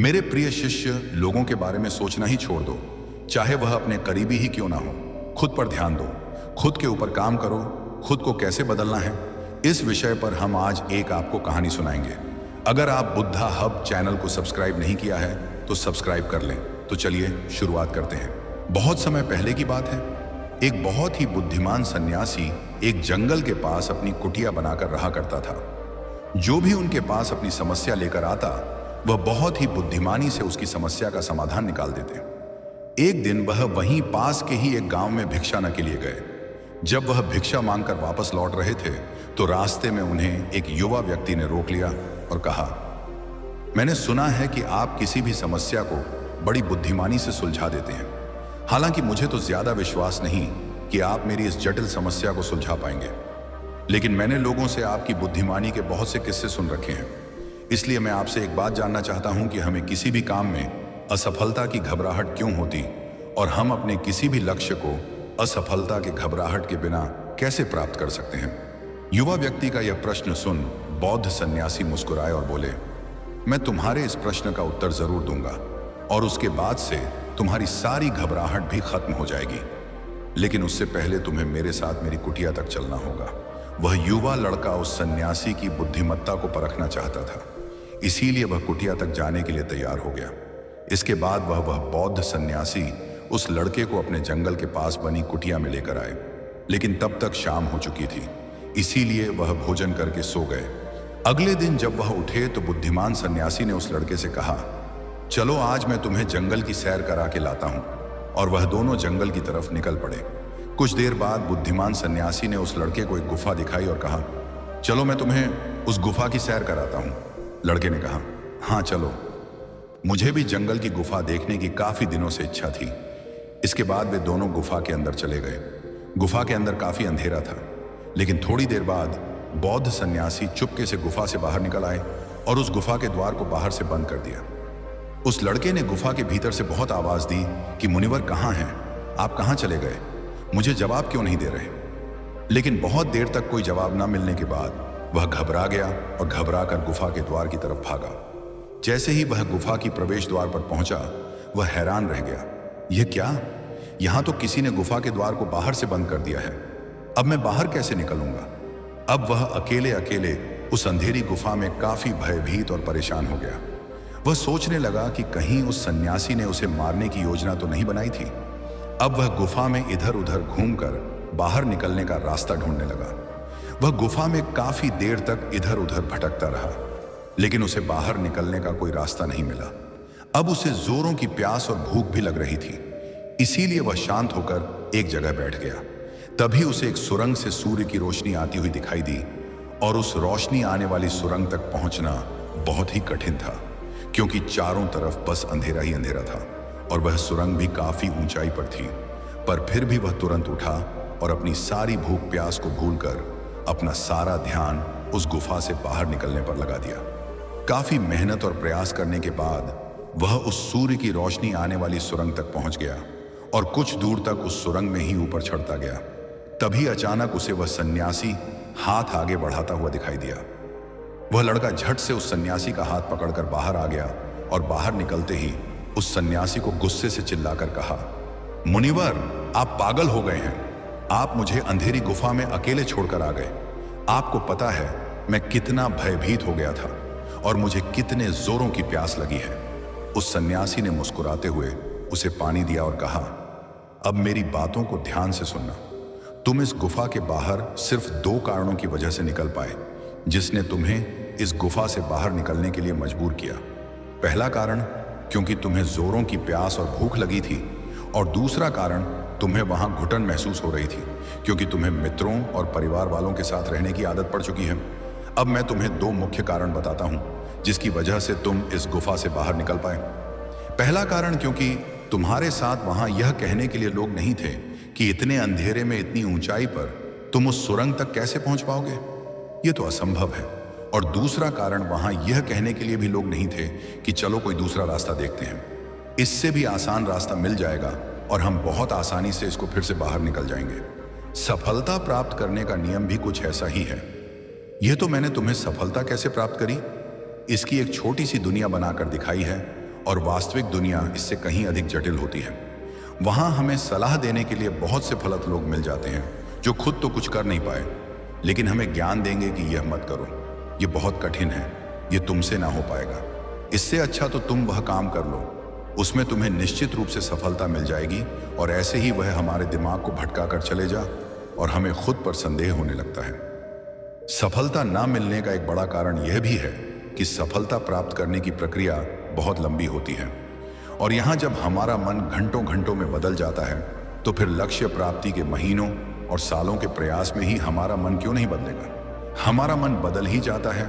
मेरे प्रिय शिष्य, लोगों के बारे में सोचना ही छोड़ दो, चाहे वह अपने करीबी ही क्यों ना हो। खुद पर ध्यान दो, खुद के ऊपर काम करो। खुद को कैसे बदलना है, इस विषय पर हम आज एक आपको कहानी सुनाएंगे। अगर आप बुद्धा हब चैनल को सब्सक्राइब नहीं किया है तो सब्सक्राइब कर लें। तो चलिए शुरुआत करते हैं। बहुत समय पहले की बात है। एक बहुत ही बुद्धिमान सन्यासी एक जंगल के पास अपनी कुटिया बनाकर रहा करता था। जो भी उनके पास अपनी समस्या लेकर आता, वह बहुत ही बुद्धिमानी से उसकी समस्या का समाधान निकाल देते। एक दिन वह वहीं पास के ही एक गांव में भिक्षाटन के लिए गए। जब वह भिक्षा मांगकर वापस लौट रहे थे तो रास्ते में उन्हें एक युवा व्यक्ति ने रोक लिया और कहा, मैंने सुना है कि आप किसी भी समस्या को बड़ी बुद्धिमानी से सुलझा देते हैं। हालांकि मुझे तो ज्यादा विश्वास नहीं कि आप मेरी इस जटिल समस्या को सुलझा पाएंगे, लेकिन मैंने लोगों से आपकी बुद्धिमानी के बहुत से किस्से सुन रखे हैं। इसलिए मैं आपसे एक बात जानना चाहता हूं कि हमें किसी भी काम में असफलता की घबराहट क्यों होती और हम अपने किसी भी लक्ष्य को असफलता के घबराहट के बिना कैसे प्राप्त कर सकते हैं। युवा व्यक्ति का यह प्रश्न सुन बौद्ध सन्यासी मुस्कुराए और बोले, मैं तुम्हारे इस प्रश्न का उत्तर जरूर दूंगा और उसके बाद से तुम्हारी सारी घबराहट भी खत्म हो जाएगी। लेकिन उससे पहले तुम्हें मेरे साथ मेरी कुटिया तक चलना होगा। वह युवा लड़का उस सन्यासी की बुद्धिमत्ता को परखना चाहता था, इसीलिए वह कुटिया तक जाने के लिए तैयार हो गया। इसके बाद वह बौद्ध सन्यासी उस लड़के को अपने जंगल के पास बनी कुटिया में लेकर आए। लेकिन तब तक शाम हो चुकी थी, इसीलिए वह भोजन करके सो गए। अगले दिन जब वह उठे तो बुद्धिमान सन्यासी ने उस लड़के से कहा, चलो आज मैं तुम्हें जंगल की सैर करा के लाता हूं। और वह दोनों जंगल की तरफ निकल पड़े। कुछ देर बाद बुद्धिमान सन्यासी ने उस लड़के को एक गुफा दिखाई और कहा, चलो मैं तुम्हें उस गुफा की सैर कराता हूं। लड़के ने कहा, हाँ चलो, मुझे भी जंगल की गुफा देखने की काफी दिनों से इच्छा थी। इसके बाद वे दोनों गुफा के अंदर चले गए। गुफा के अंदर काफी अंधेरा था, लेकिन थोड़ी देर बाद बौद्ध सन्यासी चुपके से गुफा से बाहर निकल आए और उस गुफा के द्वार को बाहर से बंद कर दिया। उस लड़के ने गुफा के भीतर से बहुत आवाज दी कि मुनिवर कहाँ हैं, आप कहाँ चले गए, मुझे जवाब क्यों नहीं दे रहे। लेकिन बहुत देर तक कोई जवाब न मिलने के बाद वह घबरा गया और घबरा कर गुफा के द्वार की तरफ भागा। जैसे ही वह गुफा की प्रवेश द्वार पर पहुंचा, वह हैरान रह गया। यह क्या, यहां तो किसी ने गुफा के द्वार को बाहर से बंद कर दिया है। अब मैं बाहर कैसे निकलूंगा। अब वह अकेले अकेले उस अंधेरी गुफा में काफी भयभीत और परेशान हो गया। वह सोचने लगा कि कहीं उस सन्यासी ने उसे मारने की योजना तो नहीं बनाई थी। अब वह गुफा में इधर उधर घूमकर बाहर निकलने का रास्ता ढूंढने लगा। वह गुफा में काफी देर तक इधर उधर भटकता रहा, लेकिन उसे बाहर निकलने का कोई रास्ता नहीं मिला। अब उसे जोरों की प्यास और भूख भी लग रही थी, इसीलिए वह शांत होकर एक जगह बैठ गया। तभी उसे एक सुरंग से सूर्य की रोशनी आती हुई दिखाई दी और उस रोशनी आने वाली सुरंग तक पहुंचना बहुत ही कठिन था, क्योंकि चारों तरफ बस अंधेरा ही अंधेरा था और वह सुरंग भी काफी ऊंचाई पर थी। पर फिर भी वह तुरंत उठा और अपनी सारी भूख प्यास को भूलकर अपना सारा ध्यान उस गुफा से बाहर निकलने पर लगा दिया। काफी मेहनत और प्रयास करने के बाद वह उस सूर्य की रोशनी आने वाली सुरंग तक पहुंच गया और कुछ दूर तक उस सुरंग में ही ऊपर चढ़ता गया। तभी अचानक उसे वह सन्यासी हाथ आगे बढ़ाता हुआ दिखाई दिया। वह लड़का झट से उस सन्यासी का हाथ पकड़कर बाहर आ गया और बाहर निकलते ही उस सन्यासी को गुस्से से चिल्लाकर कहा, मुनिवर, आप पागल हो गए हैं। आप मुझे अंधेरी गुफा में अकेले छोड़कर आ गए। आपको पता है मैं कितना भयभीत हो गया था और मुझे कितने जोरों की प्यास लगी है। उस सन्यासी ने मुस्कुराते हुए उसे पानी दिया और कहा, अब मेरी बातों को ध्यान से सुनना। तुम इस गुफा के बाहर सिर्फ 2 कारणों की वजह से निकल पाए जिसने तुम्हें इस गुफा से बाहर निकलने के लिए मजबूर किया। पहला कारण क्योंकि तुम्हें जोरों की प्यास और भूख लगी थी, और दूसरा कारण तुम्हें वहां घुटन महसूस हो रही थी क्योंकि तुम्हें मित्रों और परिवार वालों के साथ रहने की आदत पड़ चुकी है। अब मैं तुम्हें 2 मुख्य कारण बताता हूं जिसकी वजह से तुम इस गुफा से बाहर निकल पाए। पहला कारण क्योंकि तुम्हारे साथ वहां यह कहने के लिए लोग नहीं थे कि इतने अंधेरे में इतनी ऊंचाई पर तुम उस सुरंग तक कैसे पहुंच पाओगे, ये तो असंभव है। और दूसरा कारण वहां यह कहने के लिए भी लोग नहीं थे कि चलो कोई दूसरा रास्ता देखते हैं, इससे भी आसान रास्ता मिल जाएगा और हम बहुत आसानी से इसको फिर से बाहर निकल जाएंगे। सफलता प्राप्त करने का नियम भी कुछ ऐसा ही है। यह तो मैंने तुम्हें सफलता कैसे प्राप्त करी, इसकी एक छोटी सी दुनिया बनाकर दिखाई है और वास्तविक दुनिया इससे कहीं अधिक जटिल होती है। वहां हमें सलाह देने के लिए बहुत से फलत लोग मिल जाते हैं जो खुद तो कुछ कर नहीं पाए, लेकिन हमें ज्ञान देंगे कि यह मत करो, यह बहुत कठिन है, यह तुमसे ना हो पाएगा। इससे अच्छा तो तुम वह काम कर लो, उसमें तुम्हें निश्चित रूप से सफलता मिल जाएगी। और ऐसे ही वह हमारे दिमाग को भटका कर चले जा और हमें खुद पर संदेह होने लगता है। सफलता ना मिलने का एक बड़ा कारण यह भी है कि सफलता प्राप्त करने की प्रक्रिया बहुत लंबी होती है। और यहाँ जब हमारा मन घंटों घंटों में बदल जाता है, तो फिर लक्ष्य प्राप्ति के महीनों और सालों के प्रयास में ही हमारा मन क्यों नहीं बदलेगा। हमारा मन बदल ही जाता है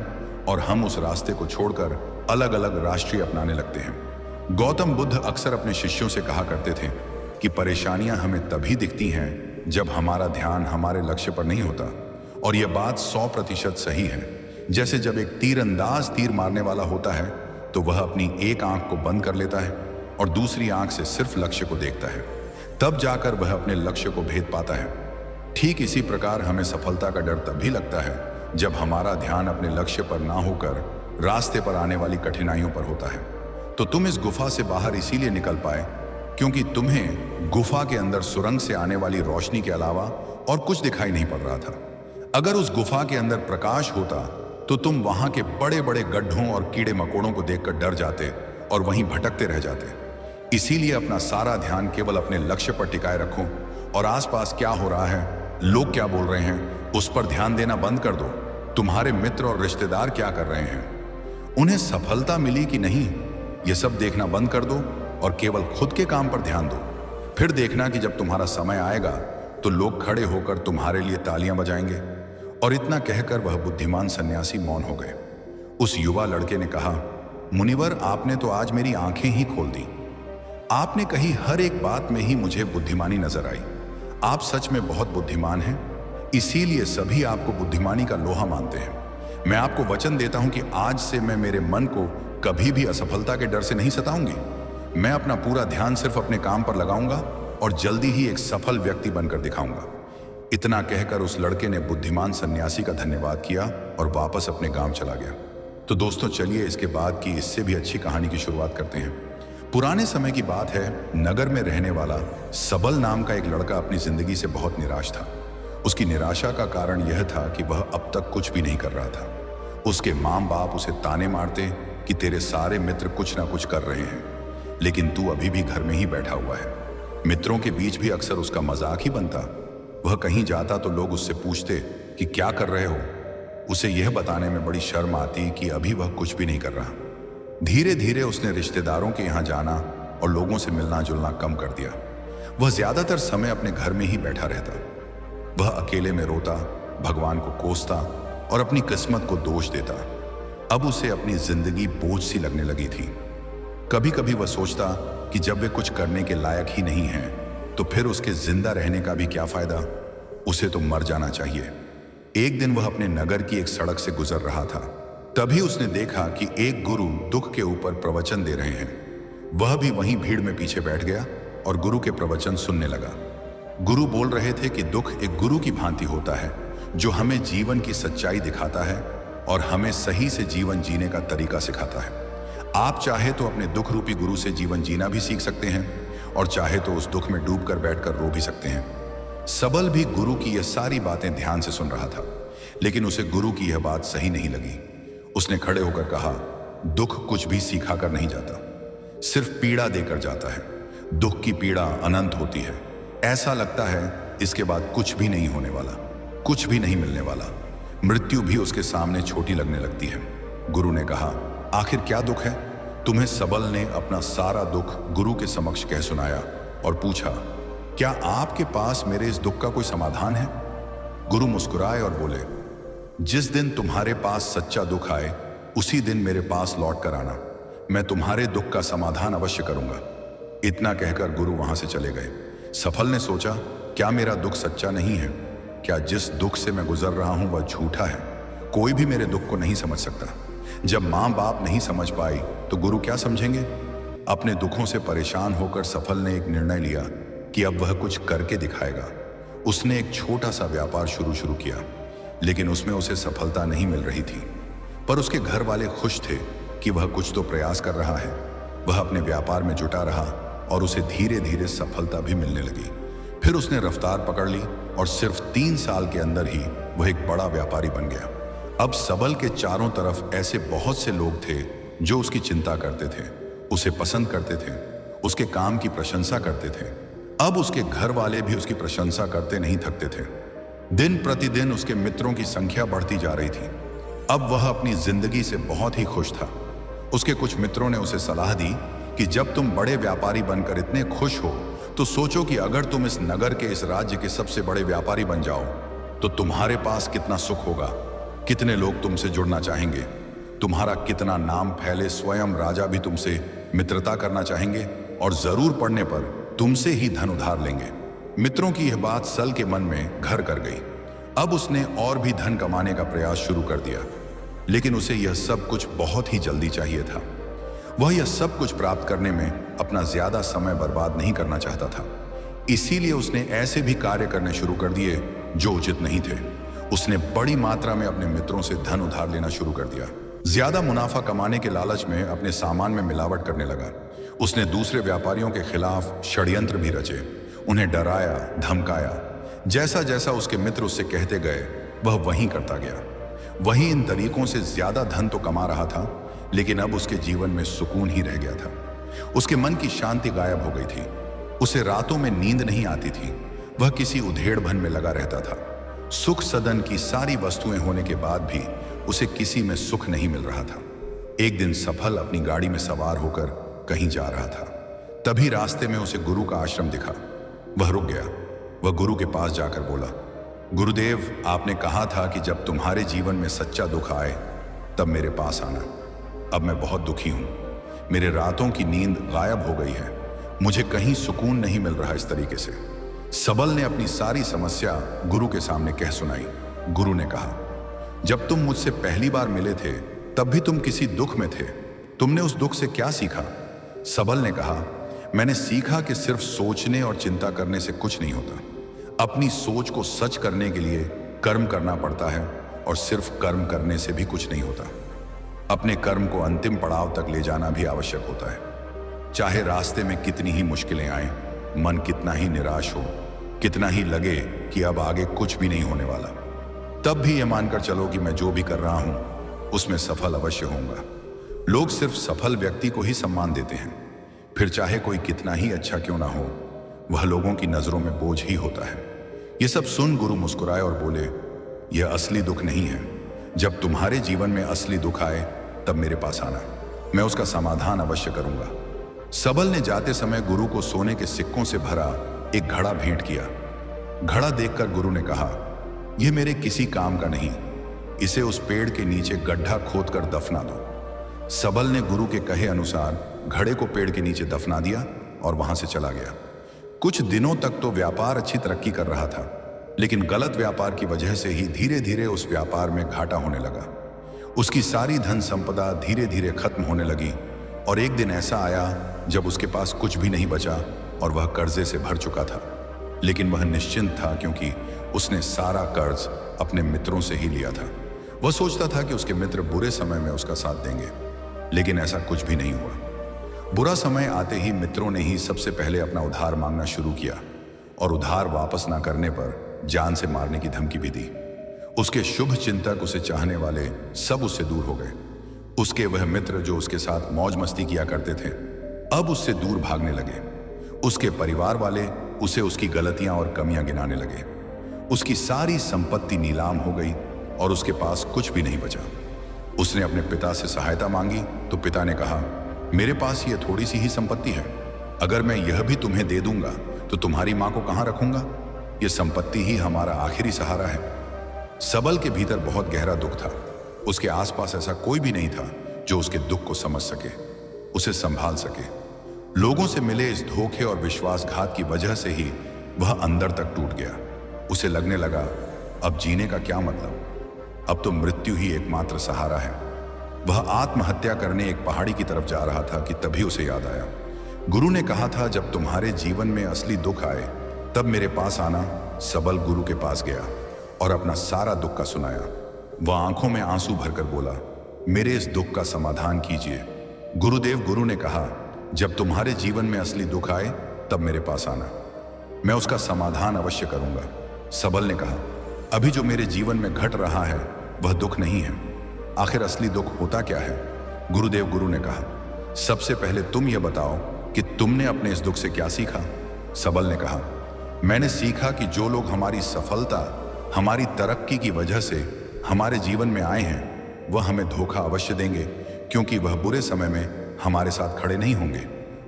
और हम उस रास्ते को छोड़कर अलग अलग राष्ट्रीय अपनाने लगते हैं। गौतम बुद्ध अक्सर अपने शिष्यों से कहा करते थे कि परेशानियां हमें तभी दिखती हैं जब हमारा ध्यान हमारे लक्ष्य पर नहीं होता। और यह बात 100% सही है। जैसे जब एक तीरंदाज तीर मारने वाला होता है तो वह अपनी एक आंख को बंद कर लेता है और दूसरी आंख से सिर्फ लक्ष्य को देखता है, तब जाकर वह अपने लक्ष्य को भेद पाता है। ठीक इसी प्रकार हमें सफलता का डर तभी लगता है जब हमारा ध्यान अपने लक्ष्य पर ना होकर रास्ते पर आने वाली कठिनाइयों पर होता है। तो तुम इस गुफा से बाहर इसीलिए निकल पाए क्योंकि तुम्हें गुफा के अंदर सुरंग से आने वाली रोशनी के अलावा और कुछ दिखाई नहीं पड़ रहा था। अगर उस गुफा के अंदर प्रकाश होता तो तुम वहां के बड़े बड़े गड्ढों और कीड़े मकोड़ों को देखकर डर जाते और वहीं भटकते रह जाते। इसीलिए अपना सारा ध्यान केवल अपने लक्ष्य पर टिकाए रखो और आसपास क्या हो रहा है, लोग क्या बोल रहे हैं, उस पर ध्यान देना बंद कर दो। तुम्हारे मित्र और रिश्तेदार क्या कर रहे हैं, उन्हें सफलता मिली कि नहीं, यह सब देखना बंद कर दो और केवल खुद के काम पर ध्यान दो। फिर देखना कि जब तुम्हारा समय आएगा तो लोग खड़े होकर तुम्हारे लिए तालियां बजाएंगे। और इतना कहकर वह बुद्धिमान सन्यासी मौन हो गए। उस युवा लड़के ने कहा, मुनिवर, आपने तो आज मेरी आंखें ही खोल दी। आपने कही हर एक बात में ही मुझे बुद्धिमानी नजर आई। आप सच में बहुत बुद्धिमान हैं, इसीलिए सभी आपको बुद्धिमानी का लोहा मानते हैं। मैं आपको वचन देता हूं कि आज से मैं मेरे मन को कभी भी असफलता के डर से नहीं सताऊंगी। मैं अपना पूरा ध्यान सिर्फ अपने काम पर लगाऊंगा और जल्दी ही एक सफल व्यक्ति बनकर दिखाऊंगा। इतना कहकर उस लड़के ने बुद्धिमान सन्यासी का धन्यवाद किया और वापस अपने गांव चला गया। तो दोस्तों, चलिए इसके बाद की इससे भी अच्छी कहानी की शुरुआत करते हैं। पुराने समय की बात है, नगर में रहने वाला सबल नाम का एक लड़का अपनी जिंदगी से बहुत निराश था। उसकी निराशा का कारण यह था कि वह अब तक कुछ भी नहीं कर रहा था। उसके माँ बाप उसे ताने मारते कि तेरे सारे मित्र कुछ ना कुछ कर रहे हैं, लेकिन तू अभी भी घर में ही बैठा हुआ है। मित्रों के बीच भी अक्सर उसका मजाक ही बनता। वह कहीं जाता तो लोग उससे पूछते कि क्या कर रहे हो। उसे यह बताने में बड़ी शर्म आती कि अभी वह कुछ भी नहीं कर रहा। धीरे धीरे उसने रिश्तेदारों के यहाँ जाना और लोगों से मिलना जुलना कम कर दिया। वह ज्यादातर समय अपने घर में ही बैठा रहता। वह अकेले में रोता, भगवान को कोसता और अपनी किस्मत को दोष देता। अब उसे अपनी जिंदगी बोझ सी लगने लगी थी। कभी कभी वह सोचता कि जब वे कुछ करने के लायक ही नहीं हैं, तो फिर उसके जिंदा रहने का भी क्या फायदा, उसे तो मर जाना चाहिए। एक दिन वह अपने नगर की एक सड़क से गुजर रहा था। तभी उसने देखा कि एक गुरु दुख के ऊपर प्रवचन दे रहे हैं। वह भी वहीं भीड़ में पीछे बैठ गया और गुरु के प्रवचन सुनने लगा। गुरु बोल रहे थे कि दुख एक गुरु की भांति होता है जो हमें जीवन की सच्चाई दिखाता है और हमें सही से जीवन जीने का तरीका सिखाता है। आप चाहे तो अपने दुख रूपी गुरु से जीवन जीना भी सीख सकते हैं और चाहे तो उस दुख में डूबकर बैठकर रो भी सकते हैं। सबल भी गुरु की यह सारी बातें ध्यान से सुन रहा था, लेकिन उसे गुरु की यह बात सही नहीं लगी। उसने खड़े होकर कहा, दुख कुछ भी सिखा कर नहीं जाता, सिर्फ पीड़ा देकर जाता है। दुख की पीड़ा अनंत होती है। ऐसा लगता है इसके बाद कुछ भी नहीं होने वाला, कुछ भी नहीं मिलने वाला। मृत्यु भी उसके सामने छोटी लगने लगती है। गुरु ने कहा, आखिर क्या दुख है? तुम्हें सबल ने अपना सारा दुख गुरु के समक्ष कह सुनाया और पूछा, क्या आपके पास मेरे इस दुख का कोई समाधान है? गुरु मुस्कुराए और बोले, जिस दिन तुम्हारे पास सच्चा दुख आए उसी दिन मेरे पास लौट कर आना, मैं तुम्हारे दुख का समाधान अवश्य करूंगा। इतना कहकर गुरु वहां से चले गए। सफल ने सोचा, क्या मेरा दुख सच्चा नहीं है? क्या जिस दुख से मैं गुजर रहा हूं वह झूठा है? कोई भी मेरे दुख को नहीं समझ सकता। जब माँ बाप नहीं समझ पाई तो गुरु क्या समझेंगे? अपने दुखों से परेशान होकर सफल ने एक निर्णय लिया कि अब वह कुछ करके दिखाएगा। उसने एक छोटा सा व्यापार शुरू किया, लेकिन उसमें उसे सफलता नहीं मिल रही थी। पर उसके घर वाले खुश थे कि वह कुछ तो प्रयास कर रहा है। वह अपने व्यापार में जुटा रहा और उसे धीरे धीरे सफलता भी मिलने लगी। फिर उसने रफ्तार पकड़ ली और सिर्फ 3 साल के अंदर ही वह एक बड़ा व्यापारी बन गया। अब सबल के चारों तरफ ऐसे बहुत से लोग थे जो उसकी चिंता करते थे, उसे पसंद करते थे, उसके काम की प्रशंसा करते थे। अब उसके घर वाले भी उसकी प्रशंसा करते नहीं थकते थे। दिन प्रतिदिन उसके मित्रों की संख्या बढ़ती जा रही थी। अब वह अपनी जिंदगी से बहुत ही खुश था। उसके कुछ मित्रों ने उसे सलाह दी कि जब तुम बड़े व्यापारी बनकर इतने खुश हो तो सोचो कि अगर तुम इस नगर के, इस राज्य के सबसे बड़े व्यापारी बन जाओ तो तुम्हारे पास कितना सुख होगा, कितने लोग तुमसे जुड़ना चाहेंगे, तुम्हारा कितना नाम फैले, स्वयं राजा भी तुमसे मित्रता करना चाहेंगे और जरूर पड़ने पर तुमसे ही धन उधार लेंगे। मित्रों की यह बात सल के मन में घर कर गई। अब उसने और भी धन कमाने का प्रयास शुरू कर दिया, लेकिन उसे यह सब कुछ बहुत ही जल्दी चाहिए था। वह यह सब कुछ प्राप्त करने में अपना ज्यादा समय बर्बाद नहीं करना चाहता था। इसीलिए उसने ऐसे भी कार्य करने शुरू कर दिए जो उचित नहीं थे। उसने बड़ी मात्रा में अपने मित्रों से धन उधार लेना शुरू कर दिया। ज्यादा मुनाफा कमाने के लालच में अपने सामान में मिलावट करने लगा। उसने दूसरे व्यापारियों के खिलाफ षड्यंत्र भी रचे, उन्हें डराया, धमकाया। जैसा जैसा उसके मित्र उससे कहते गए वह वहीं करता गया। वही इन तरीकों से ज्यादा धन तो कमा रहा था, लेकिन अब उसके जीवन में सुकून ही रह गया था। उसके मन की शांति गायब हो गई थी। उसे रातों में नींद नहीं आती थी। वह किसी उधेड़बन में लगा रहता था। सुख सदन की सारी वस्तुएं होने के बाद भी उसे किसी में सुख नहीं मिल रहा था। एक दिन सफल अपनी गाड़ी में सवार होकर कहीं जा रहा था। तभी रास्ते में उसे गुरु का आश्रम दिखा। वह रुक गया। वह गुरु के पास जाकर बोला, गुरुदेव, आपने कहा था कि जब तुम्हारे जीवन में सच्चा दुख आए तब मेरे पास आना। अब मैं बहुत दुखी हूं। मेरे रातों की नींद गायब हो गई है। मुझे कहीं सुकून नहीं मिल रहा इस तरीके से। सबल ने अपनी सारी समस्या गुरु के सामने कह सुनाई। गुरु ने कहा, जब तुम मुझसे पहली बार मिले थे तब भी तुम किसी दुख में थे। तुमने उस दुख से क्या सीखा? सबल ने कहा, मैंने सीखा कि सिर्फ सोचने और चिंता करने से कुछ नहीं होता। अपनी सोच को सच करने के लिए कर्म करना पड़ता है और सिर्फ कर्म करने से भी कुछ नहीं होता। अपने कर्म को अंतिम पड़ाव तक ले जाना भी आवश्यक होता है। चाहे रास्ते में कितनी ही मुश्किलें आए, मन कितना ही निराश हो, कितना ही लगे कि अब आगे कुछ भी नहीं होने वाला, तब भी यह मानकर चलो कि मैं जो भी कर रहा हूं उसमें सफल अवश्य होऊंगा। लोग सिर्फ सफल व्यक्ति को ही सम्मान देते हैं, फिर चाहे कोई कितना ही अच्छा क्यों ना हो, वह लोगों की नजरों में बोझ ही होता है। यह सब सुन गुरु मुस्कुराए और बोले, यह असली दुख नहीं है। जब तुम्हारे जीवन में असली दुख आए तब मेरे पास आना, मैं उसका समाधान अवश्य करूंगा। सबल ने जाते समय गुरु को सोने के सिक्कों से भरा एक घड़ा भेंट किया। घड़ा देखकर गुरु ने कहा, यह मेरे किसी काम का नहीं, इसे उस पेड़ के नीचे गड्ढा खोदकर दफना दो। सबल ने गुरु के कहे अनुसार घड़े को पेड़ के नीचे दफना दिया और वहां से चला गया। कुछ दिनों तक तो व्यापार अच्छी तरक्की कर रहा था, लेकिन गलत व्यापार की वजह से ही धीरे धीरे उस व्यापार में घाटा होने लगा। उसकी सारी धन संपदा धीरे धीरे खत्म होने लगी और एक दिन ऐसा आया जब उसके पास कुछ भी नहीं बचा और वह कर्जे से भर चुका था। लेकिन वह निश्चिंत था क्योंकि उसने सारा कर्ज अपने मित्रों से ही लिया था। वह सोचता था कि उसके मित्र बुरे समय में उसका साथ देंगे, लेकिन ऐसा कुछ भी नहीं हुआ। बुरा समय आते ही मित्रों ने ही सबसे पहले अपना उधार मांगना शुरू किया और उधार वापस ना करने पर जान से मारने की धमकी भी दी। उसके शुभ चिंतक, उसे चाहने वाले सब उससे दूर हो गए। उसके वह मित्र जो उसके साथ मौज मस्ती किया करते थे अब उससे दूर भागने लगे। उसके परिवार वाले उसे उसकी गलतियां और कमियां गिनाने लगे। उसकी सारी संपत्ति नीलाम हो गई और उसके पास कुछ भी नहीं बचा। उसने अपने पिता से सहायता मांगी तो पिता ने कहा, मेरे पास ये थोड़ी सी ही संपत्ति है, अगर मैं यह भी तुम्हें दे दूंगा तो तुम्हारी मां को कहां रखूंगा? यह संपत्ति ही हमारा आखिरी सहारा है। सबल के भीतर बहुत गहरा दुख था। उसके आसपास ऐसा कोई भी नहीं था जो उसके दुख को समझ सके, उसे संभाल सके। लोगों से मिले इस धोखे और विश्वासघात की वजह से ही वह अंदर तक टूट गया। उसे लगने लगा, अब जीने का क्या मतलब, अब तो मृत्यु ही एकमात्र सहारा है। वह आत्महत्या करने एक पहाड़ी की तरफ जा रहा था कि तभी उसे याद आया, गुरु ने कहा था जब तुम्हारे जीवन में असली दुख आए तब मेरे पास आना। सबल गुरु के पास गया और अपना सारा दुख का सुनाया। वह आंखों में आंसू भरकर बोला, मेरे इस दुख का समाधान कीजिए। गुरुदेव, गुरु ने कहा, जब तुम्हारे जीवन में असली दुख आए तब मेरे पास आना, मैं उसका समाधान अवश्य करूंगा। सबल ने कहा, अभी जो मेरे जीवन में घट रहा है वह दुख नहीं है। आखिर असली दुख होता क्या है? गुरुदेव गुरु ने कहा, सबसे पहले तुम यह बताओ कि तुमने अपने इस दुख से क्या सीखा। सबल ने कहा, मैंने सीखा कि जो लोग हमारी सफलता, हमारी तरक्की की वजह से हमारे जीवन में आए हैं वह हमें धोखा अवश्य देंगे, क्योंकि वह बुरे समय में हमारे साथ खड़े नहीं होंगे।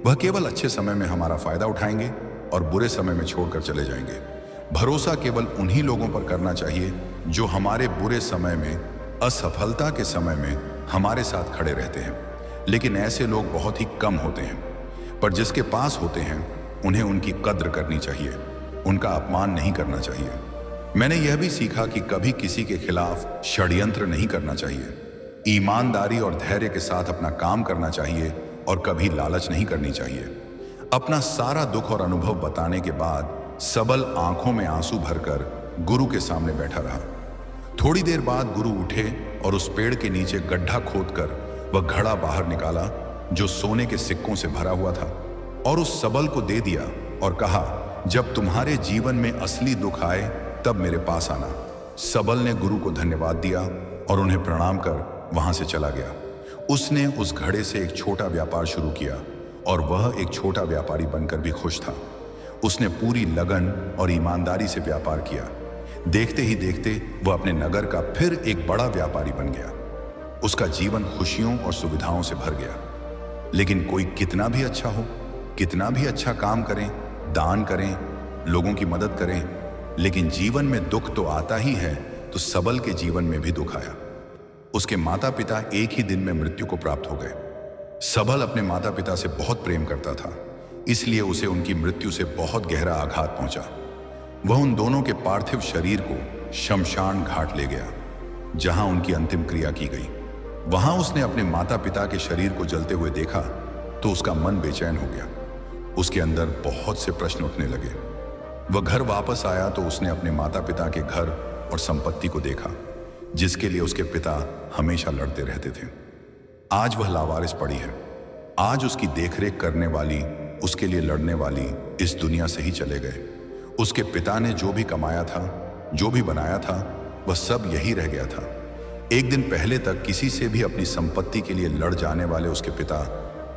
वह केवल अच्छे समय में हमारा फायदा उठाएंगे और बुरे समय में छोड़कर चले जाएंगे। भरोसा केवल उन्हीं लोगों पर करना चाहिए जो हमारे बुरे समय में, असफलता के समय में हमारे साथ खड़े रहते हैं। लेकिन ऐसे लोग बहुत ही कम होते हैं, पर जिसके पास होते हैं उन्हें उनकी कद्र करनी चाहिए, उनका अपमान नहीं करना चाहिए। मैंने यह भी सीखा कि कभी किसी के खिलाफ षड्यंत्र नहीं करना चाहिए, ईमानदारी और धैर्य के साथ अपना काम करना चाहिए और कभी लालच नहीं करनी चाहिए। अपना सारा दुख और अनुभव बताने के बाद सबल आंखों में आंसू भरकर गुरु के सामने बैठा रहा। थोड़ी देर बाद गुरु उठे और उस पेड़ के नीचे गड्ढा खोदकर वह घड़ा बाहर निकाला जो सोने के सिक्कों से भरा हुआ था, और उस सबल को दे दिया और कहा, जब तुम्हारे जीवन में असली दुख आए तब मेरे पास आना। सबल ने गुरु को धन्यवाद दिया और उन्हें प्रणाम कर वहां से चला गया। उसने उस घड़े से एक छोटा व्यापार शुरू किया और वह एक छोटा व्यापारी बनकर भी खुश था। उसने पूरी लगन और ईमानदारी से व्यापार किया। देखते ही देखते वह अपने नगर का फिर एक बड़ा व्यापारी बन गया। उसका जीवन खुशियों और सुविधाओं से भर गया। लेकिन कोई कितना भी अच्छा हो, कितना भी अच्छा काम करें, दान करें, लोगों की मदद करें, लेकिन जीवन में दुख तो आता ही है। तो सबल के जीवन में भी दुख आया। उसके माता पिता एक ही दिन में मृत्यु को प्राप्त हो गए। सबल अपने माता पिता से बहुत प्रेम करता था, इसलिए उसे उनकी मृत्यु से बहुत गहरा आघात पहुंचा। वह उन दोनों के पार्थिव शरीर को शमशान घाट ले गया, जहां उनकी अंतिम क्रिया की गई। वहां उसने अपने माता पिता के शरीर को जलते हुए देखा तो उसका मन बेचैन हो गया। उसके अंदर बहुत से प्रश्न उठने लगे। वह घर वापस आया तो उसने अपने माता पिता के घर और संपत्ति को देखा, जिसके लिए उसके पिता हमेशा लड़ते रहते थे। आज वह लावारिस पड़ी है। आज उसकी देखरेख करने वाली, उसके लिए लड़ने वाली इस दुनिया से ही चले गए। उसके पिता ने जो भी कमाया था, जो भी बनाया था, वह सब यही रह गया था। एक दिन पहले तक किसी से भी अपनी संपत्ति के लिए लड़ जाने वाले उसके पिता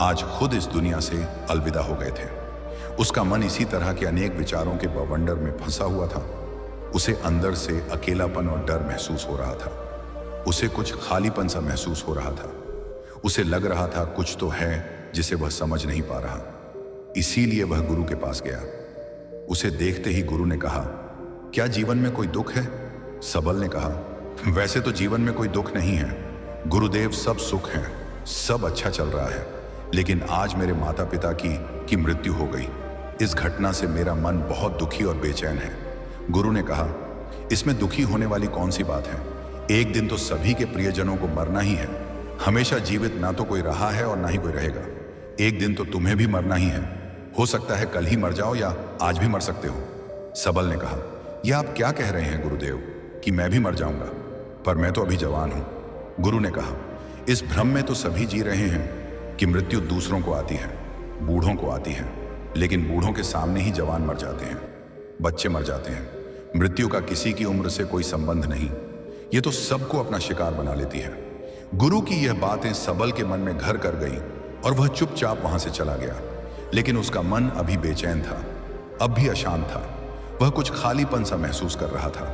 आज खुद इस दुनिया से अलविदा हो गए थे। उसका मन इसी तरह के अनेक विचारों के बवंडर में फंसा हुआ था। उसे अंदर से अकेलापन और डर महसूस हो रहा था। उसे कुछ खालीपन सा महसूस हो रहा था। उसे लग रहा था कुछ तो है जिसे वह समझ नहीं पा रहा। इसीलिए वह गुरु के पास गया। उसे देखते ही गुरु ने कहा, क्या जीवन में कोई दुख है? सबल ने कहा, वैसे तो जीवन में कोई दुख नहीं है गुरुदेव, सब सुख है, सब अच्छा चल रहा है। लेकिन आज मेरे माता पिता की मृत्यु हो गई। इस घटना से मेरा मन बहुत दुखी और बेचैन है। गुरु ने कहा, इसमें दुखी होने वाली कौन सी बात है? एक दिन तो सभी के प्रियजनों को मरना ही है। हमेशा जीवित ना तो कोई रहा है और ना ही कोई रहेगा। एक दिन तो तुम्हें भी मरना ही है। हो सकता है कल ही मर जाओ या आज भी मर सकते हो। सबल ने कहा, यह आप क्या कह रहे हैं गुरुदेव कि मैं भी मर जाऊंगा? पर मैं तो अभी जवान हूं। गुरु ने कहा, इस भ्रम में तो सभी जी रहे हैं कि मृत्यु दूसरों को आती है, बूढ़ों को आती है, लेकिन बूढ़ों के सामने ही जवान मर जाते हैं, बच्चे मर जाते हैं। मृत्यु का किसी की उम्र से कोई संबंध नहीं। ये तो सबको अपना शिकार बना लेती है। गुरु की यह बातें सबल के मन में घर कर गई और वह चुपचाप वहां से चला गया। लेकिन उसका मन अभी बेचैन था, अब भी अशांत था। वह कुछ खालीपन सा महसूस कर रहा था।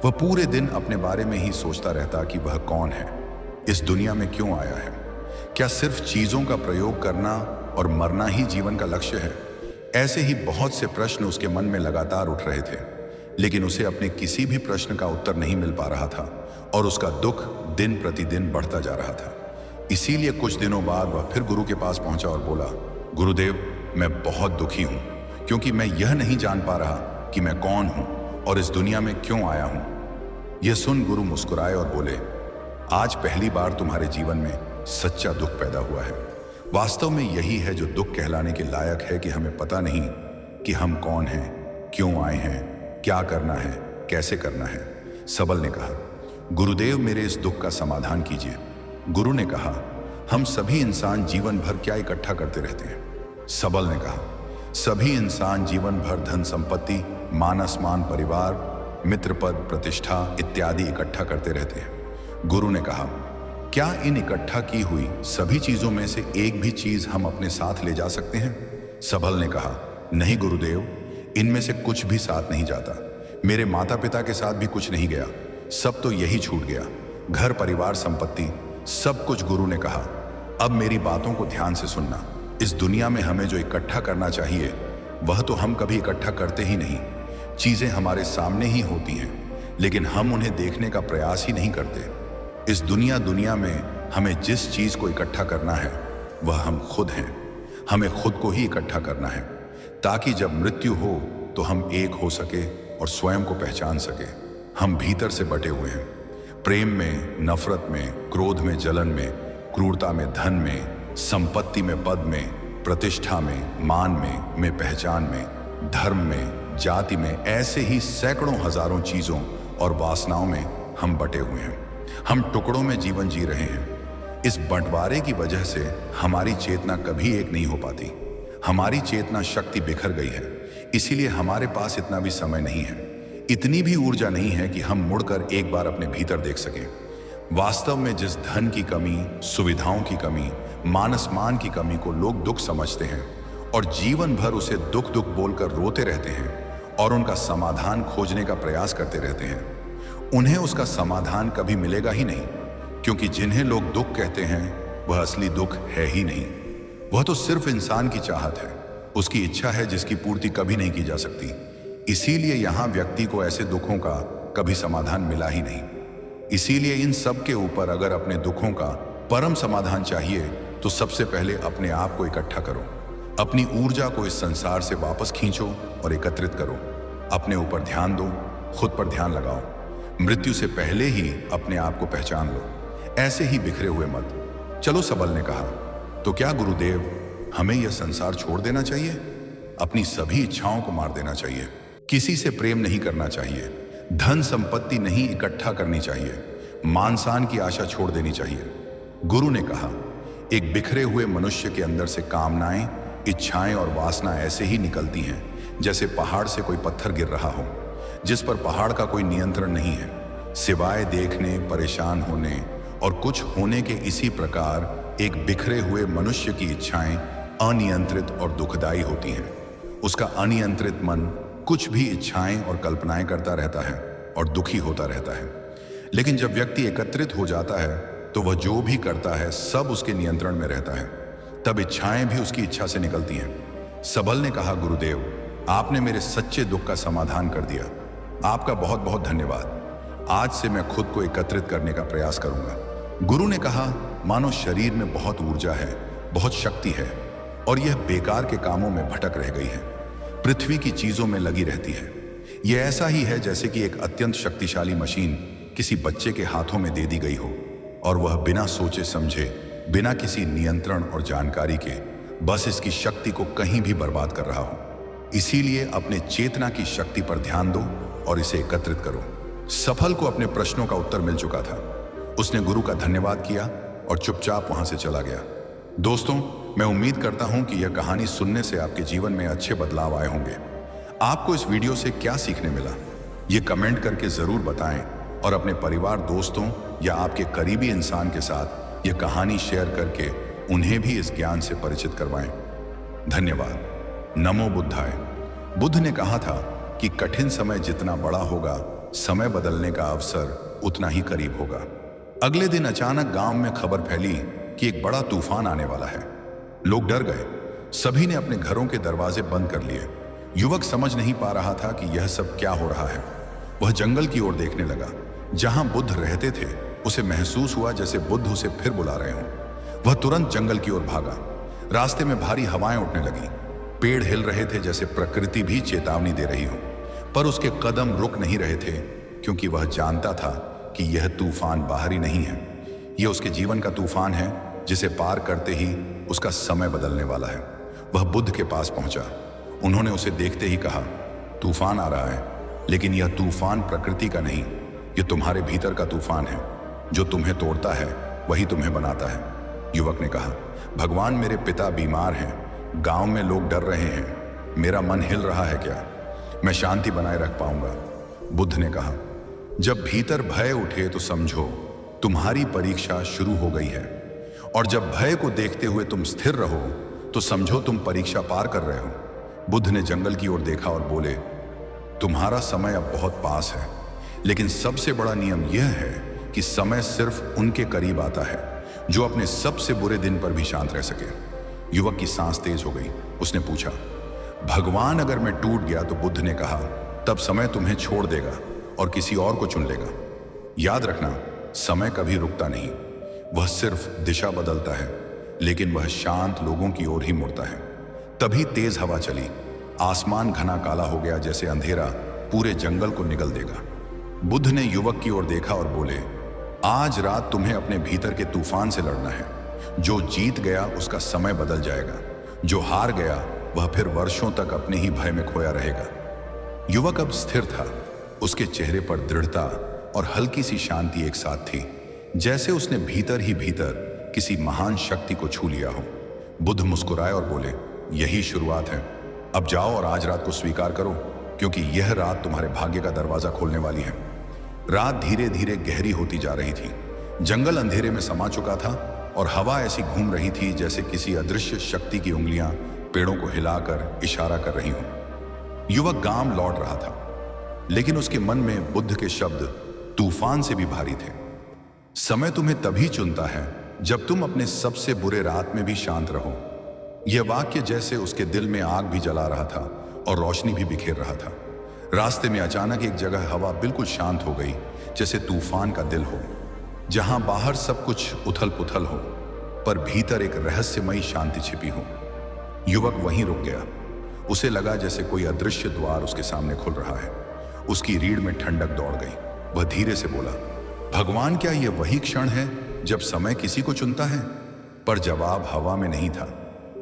वह पूरे दिन अपने बारे में ही सोचता रहता कि वह कौन है, इस दुनिया में क्यों आया है। क्या सिर्फ चीजों का प्रयोग करना और मरना ही जीवन का लक्ष्य है? ऐसे ही बहुत से प्रश्न उसके मन में लगातार उठ रहे थे, लेकिन उसे अपने किसी भी प्रश्न का उत्तर नहीं मिल पा रहा था और उसका दुख दिन प्रतिदिन बढ़ता जा रहा था। इसीलिए कुछ दिनों बाद वह फिर गुरु के पास पहुंचा और बोला, गुरुदेव, मैं बहुत दुखी हूं, क्योंकि मैं यह नहीं जान पा रहा कि मैं कौन हूं और इस दुनिया में क्यों आया हूं। यह सुन गुरु मुस्कुराए और बोले, आज पहली बार तुम्हारे जीवन में सच्चा दुख पैदा हुआ है। वास्तव में यही है जो दुख कहलाने के लायक है कि हमें पता नहीं कि हम कौन हैं, क्यों आए हैं, क्या करना है, कैसे करना है। सबल ने कहा, गुरुदेव, मेरे इस दुख का समाधान कीजिए। गुरु ने कहा, हम सभी इंसान जीवन भर क्या इकट्ठा करते रहते हैं, सबल ने कहा, सभी इंसान जीवन भर धन संपत्ति, मान सम्मान, परिवार, मित्र पद, प्रतिष्ठा इत्यादि इकट्ठा करते रहते हैं। गुरु ने कहा, क्या इन इकट्ठा की हुई सभी चीजों में से एक भी चीज हम अपने साथ ले जा सकते हैं? सबल ने कहा, नहीं गुरुदेव, इनमें से कुछ भी साथ नहीं जाता। मेरे माता पिता के साथ भी कुछ नहीं गया, सब तो यही छूट गया, घर, परिवार, संपत्ति, सब कुछ। गुरु ने कहा, अब मेरी बातों को ध्यान से सुनना। इस दुनिया में हमें जो इकट्ठा करना चाहिए वह तो हम कभी इकट्ठा करते ही नहीं। चीजें हमारे सामने ही होती हैं, लेकिन हम उन्हें देखने का प्रयास ही नहीं करते। इस दुनिया में हमें जिस चीज को इकट्ठा करना है वह हम खुद हैं। हमें खुद को ही इकट्ठा करना है, ताकि जब मृत्यु हो तो हम एक हो सके और स्वयं को पहचान सके। हम भीतर से बटे हुए हैं, प्रेम में, नफरत में, क्रोध में, जलन में, क्रूरता में, धन में, संपत्ति में, पद में, प्रतिष्ठा में, मान में पहचान में, धर्म में, जाति में, ऐसे ही सैकड़ों हजारों चीजों और वासनाओं में हम बटे हुए हैं। हम टुकड़ों में जीवन जी रहे हैं। इस बंटवारे की वजह से हमारी चेतना कभी एक नहीं हो पाती। हमारी चेतना शक्ति बिखर गई है, इसीलिए हमारे पास इतना भी समय नहीं है, इतनी भी ऊर्जा नहीं है कि हम मुड़कर एक बार अपने भीतर देख सकें। वास्तव में जिस धन की कमी, सुविधाओं की कमी, मान सम्मान की कमी को लोग दुख समझते हैं और जीवन भर उसे दुख दुख बोलकर रोते रहते हैं और उनका समाधान खोजने का प्रयास करते रहते हैं, उन्हें उसका समाधान कभी मिलेगा ही नहीं। क्योंकि जिन्हें लोग दुख कहते हैं वह असली दुख है ही नहीं। वह तो सिर्फ इंसान की चाहत है, उसकी इच्छा है जिसकी पूर्ति कभी नहीं की जा सकती। इसीलिए यहां व्यक्ति को ऐसे दुखों का कभी समाधान मिला ही नहीं। इसीलिए इन सब के ऊपर अगर अपने दुखों का परम समाधान चाहिए तो सबसे पहले अपने आप को इकट्ठा करो। अपनी ऊर्जा को इस संसार से वापस खींचो और एकत्रित करो। अपने ऊपर ध्यान दो, खुद पर ध्यान लगाओ। मृत्यु से पहले ही अपने आप को पहचान लो, ऐसे ही बिखरे हुए मत। चलो, सबल ने कहा, तो क्या गुरुदेव हमें यह संसार छोड़ देना चाहिए? अपनी सभी इच्छाओं को मार देना चाहिए, किसी से प्रेम नहीं करना चाहिए, धन संपत्ति नहीं इकट्ठा करनी चाहिए, मान सम्मान की आशा छोड़ देनी चाहिए। गुरु ने कहा, एक बिखरे हुए मनुष्य के अंदर से कामनाएं, इच्छाएं और वासना ऐसे ही निकलती हैं जैसे पहाड़ से कोई पत्थर गिर रहा हो, जिस पर पहाड़ का कोई नियंत्रण नहीं है, सिवाय देखने, परेशान होने और कुछ होने के। इसी प्रकार एक बिखरे हुए मनुष्य की इच्छाएं अनियंत्रित और दुखदायी होती हैं। उसका अनियंत्रित मन कुछ भी इच्छाएं और कल्पनाएं करता रहता है और दुखी होता रहता है। लेकिन जब व्यक्ति एकत्रित हो जाता है तो वह जो भी करता है सब उसके नियंत्रण में रहता है, तब इच्छाएं भी उसकी इच्छा से निकलती हैं। सबल ने कहा, गुरुदेव आपने मेरे सच्चे दुख का समाधान कर दिया, आपका बहुत बहुत धन्यवाद। आज से मैं खुद को एकत्रित करने का प्रयास करूंगा। गुरु ने कहा, मानो शरीर में बहुत ऊर्जा है, बहुत शक्ति है और यह बेकार के कामों में भटक रह गई है, पृथ्वी की चीजों में लगी रहती है। यह ऐसा ही है जैसे कि एक अत्यंत शक्तिशाली मशीन किसी बच्चे के हाथों में दे दी गई हो और वह बिना सोचे समझे, बिना किसी नियंत्रण और जानकारी के बस इसकी शक्ति को कहीं भी बर्बाद कर रहा हो। इसीलिए अपने चेतना की शक्ति पर ध्यान दो और इसे एकत्रित करो। सफल को अपने प्रश्नों का उत्तर मिल चुका था। उसने गुरु का धन्यवाद किया और चुपचाप वहां से चला गया। दोस्तों, मैं उम्मीद करता हूं कि यह कहानी सुनने से आपके जीवन में अच्छे बदलाव आए होंगे। आपको इस वीडियो से क्या सीखने मिला, ये कमेंट करके जरूर बताएं और अपने परिवार, दोस्तों या आपके करीबी इंसान के साथ यह कहानी शेयर करके उन्हें भी इस ज्ञान से परिचित करवाएं। धन्यवाद। नमो बुद्धाय। बुद्ध ने कहा था कि कठिन समय जितना बड़ा होगा, समय बदलने का अवसर उतना ही करीब होगा। अगले दिन अचानक गांव में खबर फैली कि एक बड़ा तूफान आने वाला है। लोग डर गए, सभी ने अपने घरों के दरवाजे बंद कर लिए। युवक समझ नहीं पा रहा था कि यह सब क्या हो रहा है। वह जंगल की ओर देखने लगा, जहां बुद्ध रहते थे। उसे महसूस हुआ जैसे बुद्ध उसे फिर बुला रहे हों। वह तुरंत जंगल की ओर भागा। रास्ते में भारी हवाएं उठने लगी, पेड़ हिल रहे थे जैसे प्रकृति भी चेतावनी दे रही हो। पर उसके कदम रुक नहीं रहे थे, क्योंकि वह जानता था कि यह तूफान बाहरी नहीं है, यह उसके जीवन का तूफान है, जिसे पार करते ही उसका समय बदलने वाला है। वह बुद्ध के पास पहुंचा। उन्होंने उसे देखते ही कहा, तूफान आ रहा है, लेकिन यह तूफान प्रकृति का नहीं, यह तुम्हारे भीतर का तूफान है। जो तुम्हें तोड़ता है वही तुम्हें बनाता है। युवक ने कहा, भगवान, मेरे पिता बीमार हैं, गांव में लोग डर रहे हैं, मेरा मन हिल रहा है क्या? मैं शांति बनाए रख पाऊंगा? बुद्ध ने कहा, जब भीतर भय उठे तो समझो तुम्हारी परीक्षा शुरू हो गई है, और जब भय को देखते हुए तुम स्थिर रहो तो समझो तुम परीक्षा पार कर रहे हो। बुद्ध ने जंगल की ओर देखा और बोले, तुम्हारा समय अब बहुत पास है, लेकिन सबसे बड़ा नियम यह है कि समय सिर्फ उनके करीब आता है जो अपने सबसे बुरे दिन पर भी शांत रह सके। युवक की सांस तेज हो गई। उसने पूछा, भगवान अगर मैं टूट गया तो? बुद्ध ने कहा, तब समय तुम्हें छोड़ देगा और किसी और को चुन लेगा। याद रखना, समय कभी रुकता नहीं, वह सिर्फ दिशा बदलता है, लेकिन वह शांत लोगों की ओर ही मुड़ता है। तभी तेज हवा चली, आसमान घना काला हो गया, जैसे अंधेरा पूरे जंगल को निगल देगा। बुद्ध ने युवक की ओर देखा और बोले, आज रात तुम्हें अपने भीतर के तूफान से लड़ना है। जो जीत गया उसका समय बदल जाएगा, जो हार गया वह फिर वर्षों तक अपने ही भय में खोया रहेगा। युवक अब स्थिर था, उसके चेहरे पर दृढ़ता और हल्की सी शांति एक साथ थी, जैसे उसने भीतर ही भीतर किसी महान शक्ति को छू लिया हो। बुद्ध मुस्कुराए और बोले, यही शुरुआत है। अब जाओ और आज रात को स्वीकार करो, क्योंकि यह रात तुम्हारे भाग्य का दरवाजा खोलने वाली है। रात धीरे धीरे गहरी होती जा रही थी। जंगल अंधेरे में समा चुका था और हवा ऐसी घूम रही थी जैसे किसी अदृश्य शक्ति की उंगलियां पेड़ों को हिलाकर इशारा कर रही हों। युवक गांव लौट रहा था, लेकिन उसके मन में बुद्ध के शब्द तूफान से भी भारी थे। समय तुम्हें तभी चुनता है जब तुम अपने सबसे बुरे रात में भी शांत रहो। यह वाक्य जैसे उसके दिल में आग भी जला रहा था और रोशनी भी बिखेर रहा था। रास्ते में अचानक एक जगह हवा बिल्कुल शांत हो गई, जैसे तूफान का दिल हो, जहां बाहर सब कुछ उथल पुथल हो पर भीतर एक रहस्यमयी शांति छिपी हो। युवक वहीं रुक गया। उसे लगा जैसे कोई अदृश्य द्वार उसके सामने खुल रहा है। उसकी रीढ़ में ठंडक दौड़ गई। वह धीरे से बोला, भगवान, क्या यह वही क्षण है जब समय किसी को चुनता है? पर जवाब हवा में नहीं था,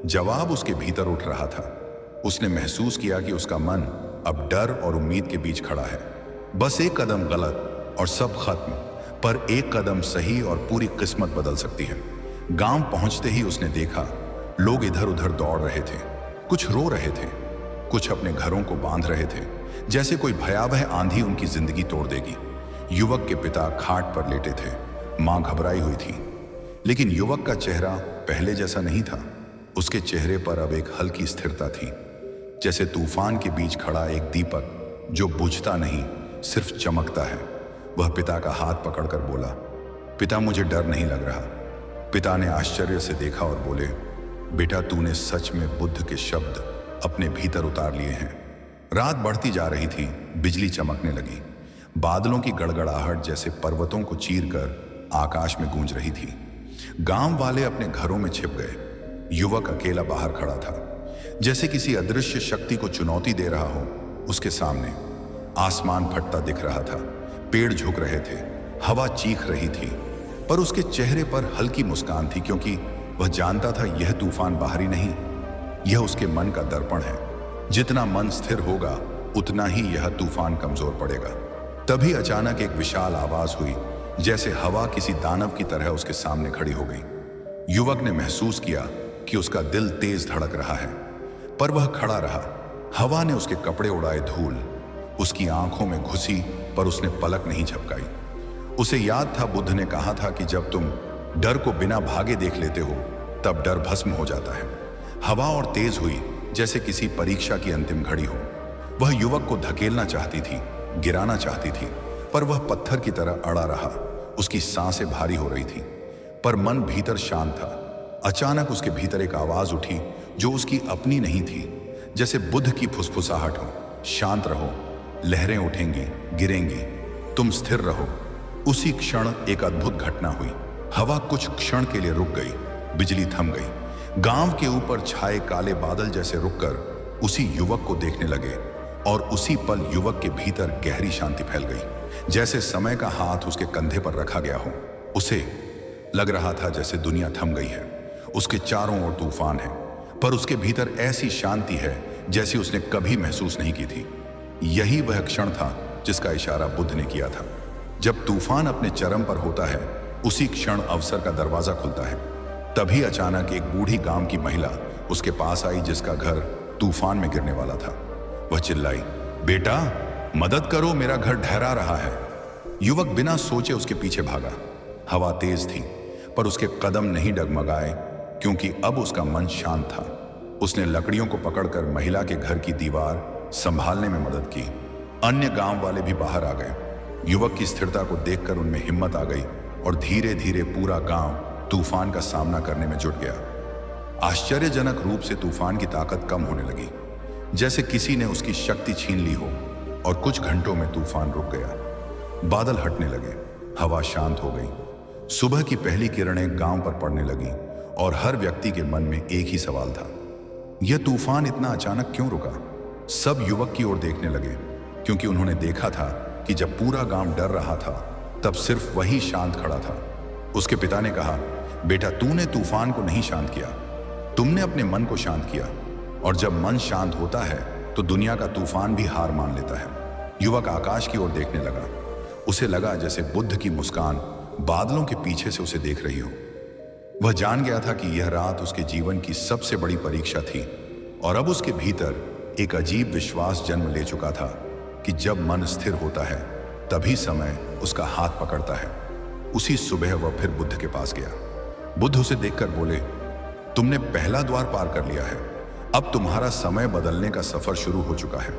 जवाब उसके भीतर उठ रहा था। उसने महसूस किया कि उसका मन अब डर और उम्मीद के बीच खड़ा है। बस एक कदम गलत और सब खत्म, पर एक कदम सही और पूरी किस्मत बदल सकती है। गांव पहुंचते ही उसने देखा, लोग इधर उधर दौड़ रहे थे, कुछ रो रहे थे, कुछ अपने घरों को बांध रहे थे, जैसे कोई भयावह आंधी उनकी जिंदगी तोड़ देगी। युवक के पिता खाट पर लेटे थे, मां घबराई हुई थी, लेकिन युवक का चेहरा पहले जैसा नहीं था। उसके चेहरे पर अब एक हल्की स्थिरता थी, जैसे तूफान के बीच खड़ा एक दीपक जो बुझता नहीं, सिर्फ चमकता है। वह पिता का हाथ पकड़कर बोला, पिता, मुझे डर नहीं लग रहा। पिता ने आश्चर्य से देखा और बोले, बेटा, तूने सच में बुद्ध के शब्द अपने भीतर उतार लिए हैं। रात बढ़ती जा रही थी, बिजली चमकने लगी, बादलों की गड़गड़ाहट जैसे पर्वतों को चीरकर आकाश में गूंज रही थी। गांव वाले अपने घरों में छिप गए। युवक अकेला बाहर खड़ा था, जैसे किसी अदृश्य शक्ति को चुनौती दे रहा हो। उसके सामने आसमान फटता दिख रहा था, पेड़ झुक रहे थे, हवा चीख रही थी, पर उसके चेहरे पर हल्की मुस्कान थी, क्योंकि वह जानता था यह तूफान बाहरी नहीं, यह उसके मन का दर्पण है। जितना मन स्थिर होगा उतना ही यह तूफान कमजोर पड़ेगा। तभी अचानक एक विशाल आवाज हुई, जैसे हवा किसी दानव की तरह उसके सामने खड़ी हो गई। युवक ने महसूस किया कि उसका दिल तेज धड़क रहा है, पर वह खड़ा रहा। हवा ने उसके कपड़े उड़ाए, धूल उसकी आंखों में घुसी, पर उसने पलक नहीं झपकाई। उसे याद था, बुद्ध ने कहा था कि जब तुम डर को बिना भागे देख लेते हो तब डर भस्म हो जाता है। हवा और तेज हुई, जैसे किसी परीक्षा की अंतिम घड़ी हो। वह युवक को धकेलना चाहती थी, गिराना चाहती थी, पर वह पत्थर की तरह अड़ा रहा। उसकी सांसें भारी हो रही थी, पर मन भीतर शांत था। अचानक उसके भीतर एक आवाज उठी जो उसकी अपनी नहीं थी, जैसे बुद्ध की फुसफुसाहट हो, शांत रहो, लहरें उठेंगी, गिरेंगी, तुम स्थिर रहो। उसी क्षण एक अद्भुत घटना हुई। हवा कुछ क्षण के लिए रुक गई, बिजली थम गई। गांव के ऊपर छाए काले बादल जैसे रुककर उसी युवक को देखने लगे, और उसी पल युवक के भीतर गहरी शांति फैल गई, जैसे समय का हाथ उसके कंधे पर रखा गया हो। उसे लग रहा था जैसे दुनिया थम गई है, उसके चारों ओर तूफान है, पर उसके भीतर ऐसी शांति है जैसी उसने कभी महसूस नहीं की थी। यही वह क्षण था जिसका इशारा बुद्ध ने किया था। जब तूफान अपने चरम पर होता है, उसी क्षण अवसर का दरवाजा खुलता है। तभी अचानक एक बूढ़ी गांव की महिला उसके पास आई जिसका घर तूफान में गिरने वाला था। वह चिल्लाई, बेटा मदद करो, मेरा घर ढहरा रहा है। युवक बिना सोचे उसके पीछे भागा। हवा तेज थी पर उसके कदम नहीं डगमगाए, क्योंकि अब उसका मन शांत था। उसने लकड़ियों को पकड़कर महिला के घर की दीवार संभालने में मदद की। अन्य गांव वाले भी बाहर आ गए। युवक की स्थिरता को देखकर उनमें हिम्मत आ गई और धीरे धीरे पूरा गांव तूफान का सामना करने में जुट गया। आश्चर्यजनक रूप से तूफान की ताकत कम होने लगी, जैसे किसी ने उसकी शक्ति छीन ली हो, और कुछ घंटों में तूफान रुक गया। बादल हटने लगे, हवा शांत हो गई। सुबह की पहली किरणें गांव पर पड़ने लगी और हर व्यक्ति के मन में एक ही सवाल था, यह तूफान इतना अचानक क्यों रुका? सब युवक की ओर देखने लगे, क्योंकि उन्होंने देखा था कि जब पूरा गांव डर रहा था तब सिर्फ वही शांत खड़ा था। उसके पिता ने कहा, बेटा तूने तूफान को नहीं शांत किया, तुमने अपने मन को शांत किया, और जब मन शांत होता है तो दुनिया का तूफान भी हार मान लेता है। युवक आकाश की ओर देखने लगा। उसे लगा जैसे बुद्ध की मुस्कान बादलों के पीछे से उसे देख रही हो। वह जान गया था कि यह रात उसके जीवन की सबसे बड़ी परीक्षा थी, और अब उसके भीतर एक अजीब विश्वास जन्म ले चुका था कि जब मन स्थिर होता है तभी समय उसका हाथ पकड़ता है। उसी सुबह वह फिर बुद्ध के पास गया। बुद्ध उसे देखकर बोले, तुमने पहला द्वार पार कर लिया है, अब तुम्हारा समय बदलने का सफर शुरू हो चुका है।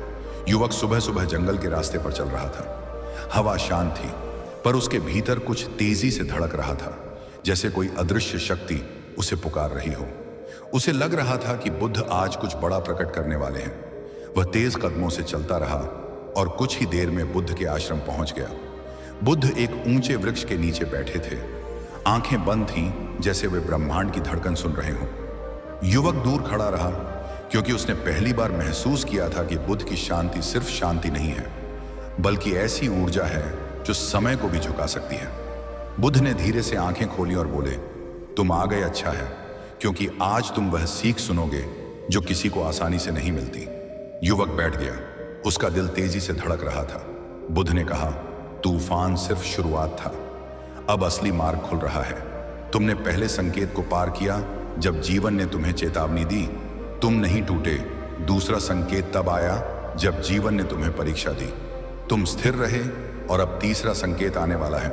युवक सुबह सुबह जंगल के रास्ते पर चल रहा था। हवा शांत थी, पर उसके भीतर कुछ तेजी से धड़क रहा था, जैसे कोई अदृश्य शक्ति उसे पुकार रही हो। उसे लग रहा था कि बुद्ध आज कुछ बड़ा प्रकट करने वाले हैं। वह तेज कदमों से चलता रहा और कुछ ही देर में बुद्ध के आश्रम पहुंच गया। बुद्ध एक ऊंचे वृक्ष के नीचे बैठे थे। आंखें बंद थीं, जैसे वे ब्रह्मांड की धड़कन सुन रहे हों। युवक दूर खड़ा रहा, क्योंकि उसने पहली बार महसूस किया था कि बुद्ध की शांति सिर्फ शांति नहीं है, बल्कि ऐसी ऊर्जा है जो समय को भी झुका सकती है। बुद्ध ने धीरे से आंखें खोली और बोले, तुम आ गए, अच्छा है, क्योंकि आज तुम वह सीख सुनोगे जो किसी को आसानी से नहीं मिलती। युवक बैठ गया। उसका दिल तेजी से धड़क रहा था। बुद्ध ने कहा, तूफान सिर्फ शुरुआत था, अब असली मार्ग खुल रहा है। तुमने पहले संकेत को पार किया जब जीवन ने तुम्हें चेतावनी दी, तुम नहीं टूटे। दूसरा संकेत तब आया जब जीवन ने तुम्हें परीक्षा दी, तुम स्थिर रहे। और अब तीसरा संकेत आने वाला है,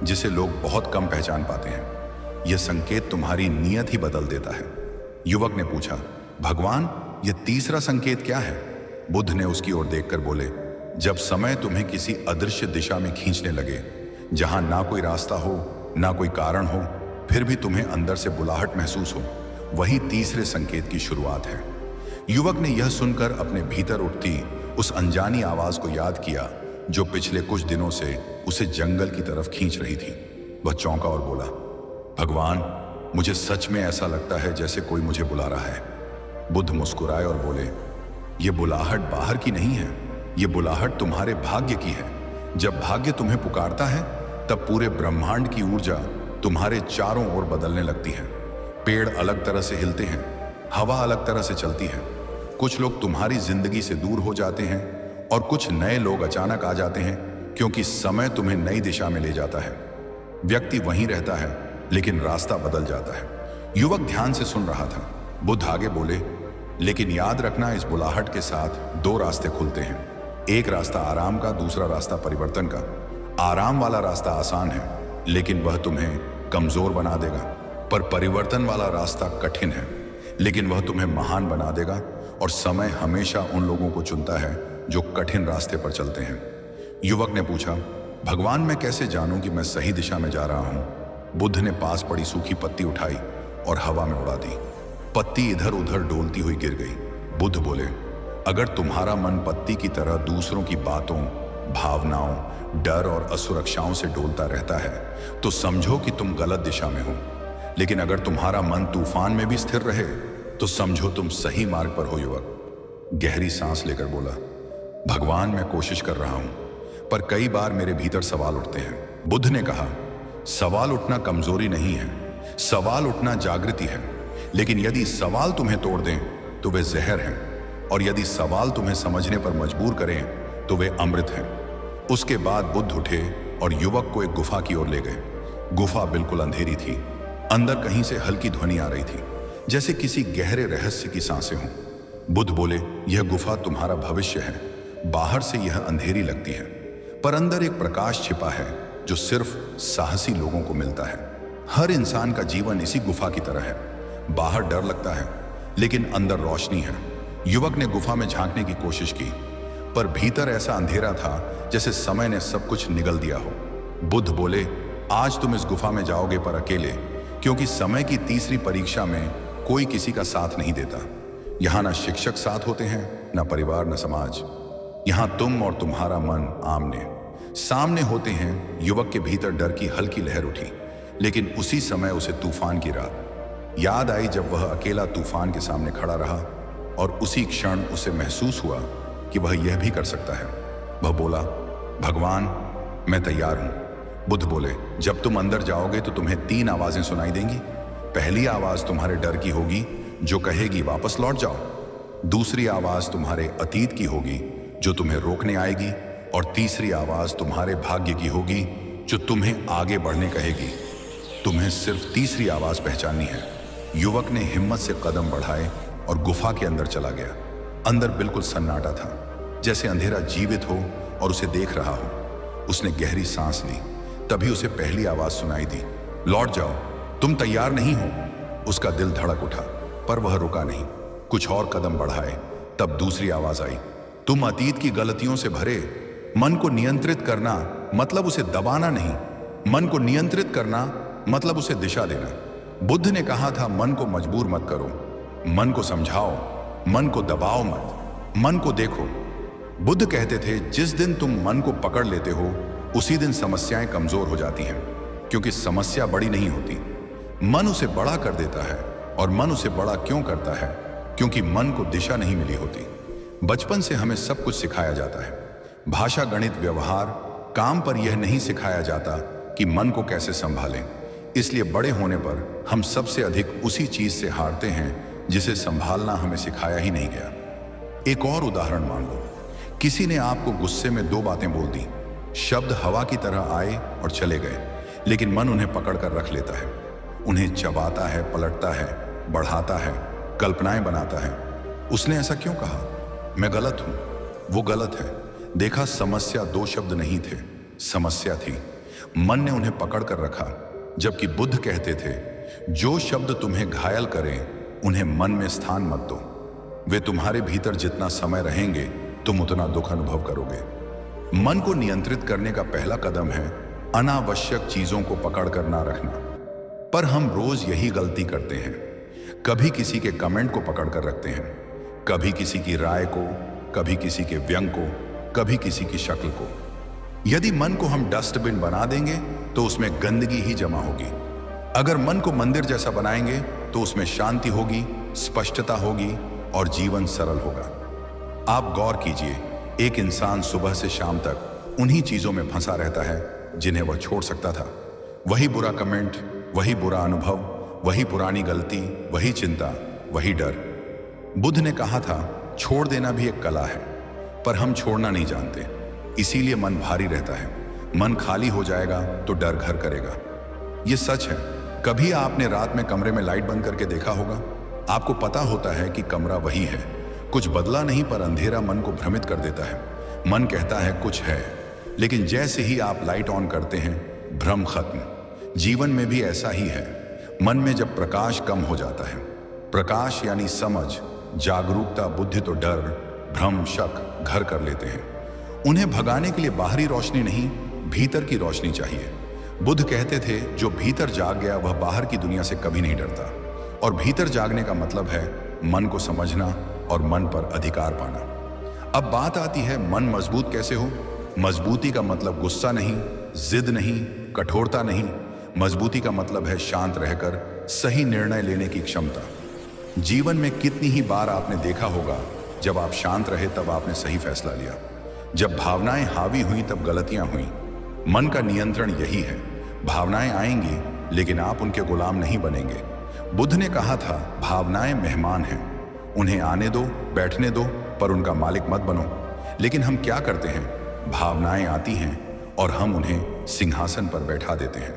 जिसे लोग बहुत कम पहचान पाते हैं। यह संकेत तुम्हारी नीयत ही बदल देता है। युवक ने पूछा, भगवान यह तीसरा संकेत क्या है? बुद्ध ने उसकी ओर देखकर बोले, जब समय तुम्हें किसी अदृश्य दिशा में खींचने लगे, जहां ना कोई रास्ता हो ना कोई कारण हो, फिर भी तुम्हें अंदर से बुलाहट महसूस हो, वही तीसरे संकेत की शुरुआत है। युवक ने यह सुनकर अपने भीतर उठती उस अनजानी आवाज को याद किया जो पिछले कुछ दिनों से उसे जंगल की तरफ खींच रही थी। वह चौंका और बोला, भगवान मुझे सच में ऐसा लगता है जैसे कोई मुझे बुला रहा है। बुद्ध मुस्कुराए और बोले, यह बुलाहट बाहर की नहीं है, यह बुलाहट तुम्हारे भाग्य की है। जब भाग्य तुम्हें पुकारता है तब पूरे ब्रह्मांड की ऊर्जा तुम्हारे चारों ओर बदलने लगती है। पेड़ अलग तरह से हिलते हैं, हवा अलग तरह से चलती है। कुछ लोग तुम्हारी जिंदगी से दूर हो जाते हैं और कुछ नए लोग अचानक आ जाते हैं, क्योंकि समय तुम्हें नई दिशा में ले जाता है। व्यक्ति वहीं रहता है लेकिन रास्ता बदल जाता है। युवक ध्यान से सुन रहा था। बुद्ध आगे बोले, लेकिन याद रखना, इस बुलाहट के साथ दो रास्ते खुलते हैं, एक रास्ता आराम का, दूसरा रास्ता परिवर्तन का। आराम वाला रास्ता आसान है, लेकिन वह तुम्हें कमजोर बना देगा, पर परिवर्तन वाला रास्ता कठिन है, लेकिन वह तुम्हें महान बना देगा। और समय हमेशा उन लोगों को चुनता है जो कठिन रास्ते पर चलते हैं। युवक ने पूछा, भगवान मैं कैसे जानूं कि मैं सही दिशा में जा रहा हूं? बुद्ध ने पास पड़ी सूखी पत्ती उठाई और हवा में उड़ा दी। पत्ती इधर उधर डोलती हुई गिर गई। बुद्ध बोले, अगर तुम्हारा मन पत्ती की तरह दूसरों की बातों, भावनाओं, डर और असुरक्षाओं से डोलता रहता है तो समझो कि तुम गलत दिशा में हो। लेकिन अगर तुम्हारा मन तूफान में भी स्थिर रहे तो समझो तुम सही मार्ग पर हो। युवक गहरी सांस लेकर बोला, भगवान मैं कोशिश कर रहा हूं, पर कई बार मेरे भीतर सवाल उठते हैं। बुद्ध ने कहा, सवाल उठना कमजोरी नहीं है, सवाल उठना जागृति है। लेकिन यदि सवाल तुम्हें तोड़ दें तो वे जहर हैं, और यदि सवाल तुम्हें समझने पर मजबूर करें तो वे अमृत हैं। उसके बाद बुद्ध उठे और युवक को एक गुफा की ओर ले गए। गुफा बिल्कुल अंधेरी थी। अंदर कहीं से हल्की ध्वनि आ रही थी, जैसे किसी गहरे रहस्य की सांसें हों। बुद्ध बोले, यह गुफा तुम्हारा भविष्य है। बाहर से यह अंधेरी लगती है, पर अंदर एक प्रकाश छिपा है जो सिर्फ साहसी लोगों को मिलता है। हर इंसान का जीवन इसी गुफा की तरह है। बाहर डर लगता है, लेकिन अंदर रोशनी है। युवक ने गुफा में झांकने की कोशिश की, पर भीतर ऐसा अंधेरा था जैसे समय ने सब कुछ निगल दिया हो। बुद्ध बोले, आज तुम इस गुफा में जाओगे, पर अकेले, क्योंकि समय की तीसरी परीक्षा में कोई किसी का साथ नहीं देता। यहाँ ना शिक्षक साथ होते हैं, ना परिवार, ना समाज। यहाँ तुम और तुम्हारा मन आमने सामने होते हैं। युवक के भीतर डर की हल्की लहर उठी, लेकिन उसी समय उसे तूफान की रात याद आई, जब वह अकेला तूफान के सामने खड़ा रहा, और उसी क्षण उसे महसूस हुआ कि वह यह भी कर सकता है। वह बोला, भगवान, मैं तैयार हूं। बुद्ध बोले, जब तुम अंदर जाओगे तो तुम्हें 3 आवाजें सुनाई देंगी। पहली आवाज तुम्हारे डर की होगी, जो कहेगी वापस लौट जाओ। दूसरी आवाज तुम्हारे अतीत की होगी, जो तुम्हें रोकने आएगी। और तीसरी आवाज तुम्हारे भाग्य की होगी, जो तुम्हें आगे बढ़ने कहेगी। तुम्हें सिर्फ तीसरी आवाज पहचाननी है। युवक ने हिम्मत से कदम बढ़ाए और गुफा के अंदर चला गया। अंदर बिल्कुल सन्नाटा था, जैसे अंधेरा जीवित हो और उसे देख रहा हो। उसने गहरी सांस ली, तभी उसे पहली आवाज सुनाई दी, लौट जाओ, तुम तैयार नहीं हो। उसका दिल धड़क उठा, पर वह रुका नहीं। कुछ और कदम बढ़ाए, तब दूसरी आवाज आई, तुम अतीत की गलतियों से भरे मन को नियंत्रित करना मतलब उसे दबाना नहीं। मन को नियंत्रित करना मतलब उसे दिशा देना। बुद्ध ने कहा था, मन को मजबूर मत करो, मन को समझाओ, मन को दबाओ मत, मन को देखो। बुद्ध कहते थे, जिस दिन तुम मन को पकड़ लेते हो, उसी दिन समस्याएं कमजोर हो जाती हैं, क्योंकि समस्या बड़ी नहीं होती, मन उसे बड़ा कर देता है। और मन उसे बड़ा क्यों करता है? क्योंकि मन को दिशा नहीं मिली होती। बचपन से हमें सब कुछ सिखाया जाता है, भाषा, गणित, व्यवहार, काम, पर यह नहीं सिखाया जाता कि मन को कैसे संभालें। इसलिए बड़े होने पर हम सबसे अधिक उसी चीज से हारते हैं जिसे संभालना हमें सिखाया ही नहीं गया। एक और उदाहरण मान लो, किसी ने आपको गुस्से में 2 बातें बोल दी। शब्द हवा की तरह आए और चले गए, लेकिन मन उन्हें पकड़ कर रख लेता है। उन्हें चबाता है, पलटता है, बढ़ाता है, कल्पनाएं बनाता है। उसने ऐसा क्यों कहा? मैं गलत हूं। वो गलत है। देखा, समस्या 2 शब्द नहीं थे, समस्या थी। मन ने उन्हें पकड़ कर रखा। जबकि बुद्ध कहते थे, जो शब्द तुम्हें घायल करें उन्हें मन में स्थान मत दो। वे तुम्हारे भीतर जितना समय रहेंगे, तुम उतना दुख अनुभव करोगे। मन को नियंत्रित करने का पहला कदम है अनावश्यक चीजों को पकड़ कर ना रखना। पर हम रोज यही गलती करते हैं। कभी किसी के कमेंट को पकड़ कर रखते हैं, कभी किसी की राय को, कभी किसी के व्यंग को, कभी किसी की शक्ल को। यदि मन को हम डस्टबिन बना देंगे तो उसमें गंदगी ही जमा होगी। अगर मन को मंदिर जैसा बनाएंगे तो उसमें शांति होगी, स्पष्टता होगी और जीवन सरल होगा। आप गौर कीजिए, एक इंसान सुबह से शाम तक उन्हीं चीजों में फंसा रहता है जिन्हें वह छोड़ सकता था। वही बुरा कमेंट, वही बुरा अनुभव, वही पुरानी गलती, वही चिंता, वही डर। बुद्ध ने कहा था, छोड़ देना भी एक कला है, पर हम छोड़ना नहीं जानते। इसीलिए मन भारी रहता है। मन खाली हो जाएगा तो डर घर करेगा। यह सच है। कभी आपने रात में कमरे में लाइट बंद करके देखा होगा? आपको पता होता है कि कमरा वही है, कुछ बदला नहीं, पर अंधेरा मन को भ्रमित कर देता है। मन कहता है कुछ है, लेकिन जैसे ही आप लाइट ऑन करते हैं, भ्रम खत्म। जीवन में भी ऐसा ही है। मन में जब प्रकाश कम हो जाता है, प्रकाश यानी समझ, जागरूकता, बुद्धि तो डर, भ्रम, शक घर कर लेते हैं। उन्हें भगाने के लिए बाहरी रोशनी नहीं, भीतर की रोशनी चाहिए। बुद्ध कहते थे, जो भीतर जाग गया वह बाहर की दुनिया से कभी नहीं डरता। और भीतर जागने का मतलब है मन को समझना और मन पर अधिकार पाना। अब बात आती है, मन मजबूत कैसे हो? मजबूती का मतलब गुस्सा नहीं, जिद नहीं, कठोरता नहीं। मजबूती का मतलब है शांत रहकर सही निर्णय लेने की क्षमता। जीवन में कितनी ही बार आपने देखा होगा, जब आप शांत रहे तब आपने सही फैसला लिया। जब भावनाएं हावी हुई तब गलतियां हुई। मन का नियंत्रण यही है। भावनाएं आएंगी, लेकिन आप उनके गुलाम नहीं बनेंगे। बुद्ध ने कहा था, भावनाएं मेहमान हैं, उन्हें आने दो, बैठने दो, पर उनका मालिक मत बनो। लेकिन हम क्या करते हैं? भावनाएं आती हैं और हम उन्हें सिंहासन पर बैठा देते हैं।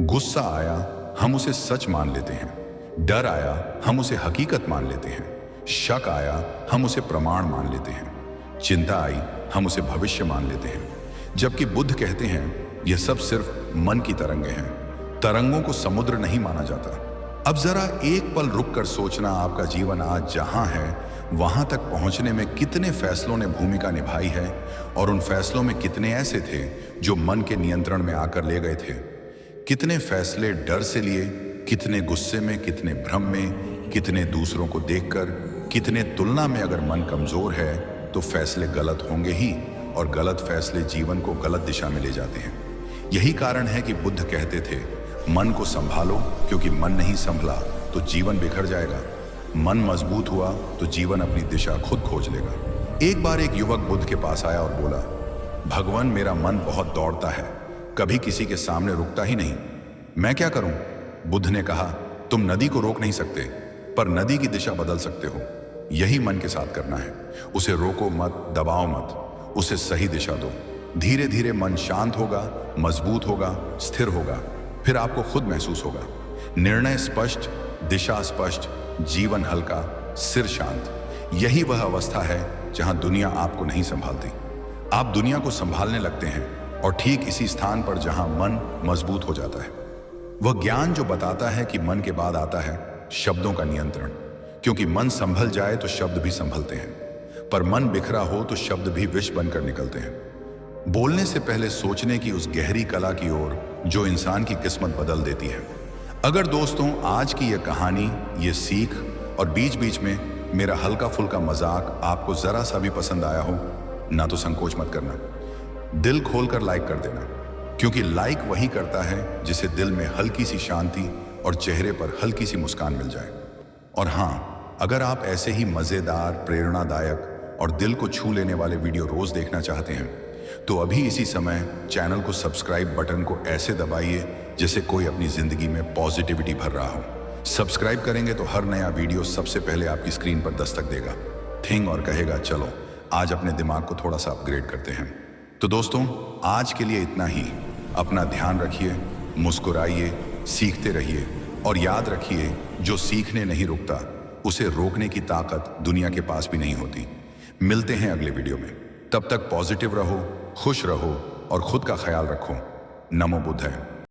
गुस्सा आया, हम उसे सच मान लेते हैं। डर आया, हम उसे हकीकत मान लेते हैं। शक आया, हम उसे प्रमाण मान लेते हैं। चिंता आई, हम उसे भविष्य मान लेते हैं। जबकि बुद्ध कहते हैं यह सब सिर्फ मन की तरंगें हैं। तरंगों को समुद्र नहीं माना जाता। अब जरा एक पल रुक कर सोचना, आपका जीवन आज जहां है वहां तक पहुंचने में कितने फैसलों ने भूमिका निभाई है, और उन फैसलों में कितने ऐसे थे जो मन के नियंत्रण में आकर ले गए थे। कितने फैसले डर से लिए, कितने गुस्से में, कितने भ्रम में, कितने दूसरों को देखकर, कितने तुलना में। अगर मन कमजोर है तो फैसले गलत होंगे ही, और गलत फैसले जीवन को गलत दिशा में ले जाते हैं। यही कारण है कि बुद्ध कहते थे मन को संभालो, क्योंकि मन नहीं संभला तो जीवन बिखर जाएगा। मन मजबूत हुआ तो जीवन अपनी दिशा खुद खोज लेगा। एक बार एक युवक बुद्ध के पास आया और बोला, भगवान मेरा मन बहुत दौड़ता है, कभी किसी के सामने रुकता ही नहीं, मैं क्या करूं? बुद्ध ने कहा, तुम नदी को रोक नहीं सकते, पर नदी की दिशा बदल सकते हो। यही मन के साथ करना है। उसे रोको मत, दबाओ मत, उसे सही दिशा दो। धीरे धीरे मन शांत होगा, मजबूत होगा, स्थिर होगा। फिर आपको खुद महसूस होगा निर्णय स्पष्ट, दिशा स्पष्ट, जीवन हल्का, सिर शांत। यही वह अवस्था है जहां दुनिया आपको नहीं संभालती। आप दुनिया को संभालने लगते हैं, और ठीक इसी स्थान पर जहां मन मजबूत हो जाता है। वह ज्ञान जो बताता है कि मन के बाद आता है शब्दों का नियंत्रण, क्योंकि मन संभल जाए तो शब्द भी संभलते हैं, पर मन बिखरा हो तो शब्द भी विष बनकर निकलते हैं। बोलने से पहले सोचने की उस गहरी कला की ओर जो इंसान की किस्मत बदल देती है। अगर दोस्तों आज की यह कहानी, ये सीख और बीच बीच में मेरा हल्का फुल्का मजाक आपको जरा सा भी पसंद आया हो ना, तो संकोच मत करना, दिल खोलकर लाइक कर देना, क्योंकि लाइक वही करता है जिसे दिल में हल्की सी शांति और चेहरे पर हल्की सी मुस्कान मिल जाए। और हाँ, अगर आप ऐसे ही मजेदार, प्रेरणादायक और दिल को छू लेने वाले वीडियो रोज देखना चाहते हैं तो अभी इसी समय चैनल को सब्सक्राइब बटन को ऐसे दबाइए जैसे कोई अपनी जिंदगी में पॉजिटिविटी भर रहा हो। सब्सक्राइब करेंगे तो हर नया वीडियो सबसे पहले आपकी स्क्रीन पर दस्तक देगा, थिंग और कहेगा चलो आज अपने दिमाग को थोड़ा सा अपग्रेड करते हैं। तो दोस्तों आज के लिए इतना ही। अपना ध्यान रखिए, मुस्कुराइए, सीखते रहिए, और याद रखिए जो सीखने नहीं रुकता उसे रोकने की ताकत दुनिया के पास भी नहीं होती। मिलते हैं अगले वीडियो में, तब तक पॉजिटिव रहो, खुश रहो और खुद का ख्याल रखो। नमो बुद्धाय।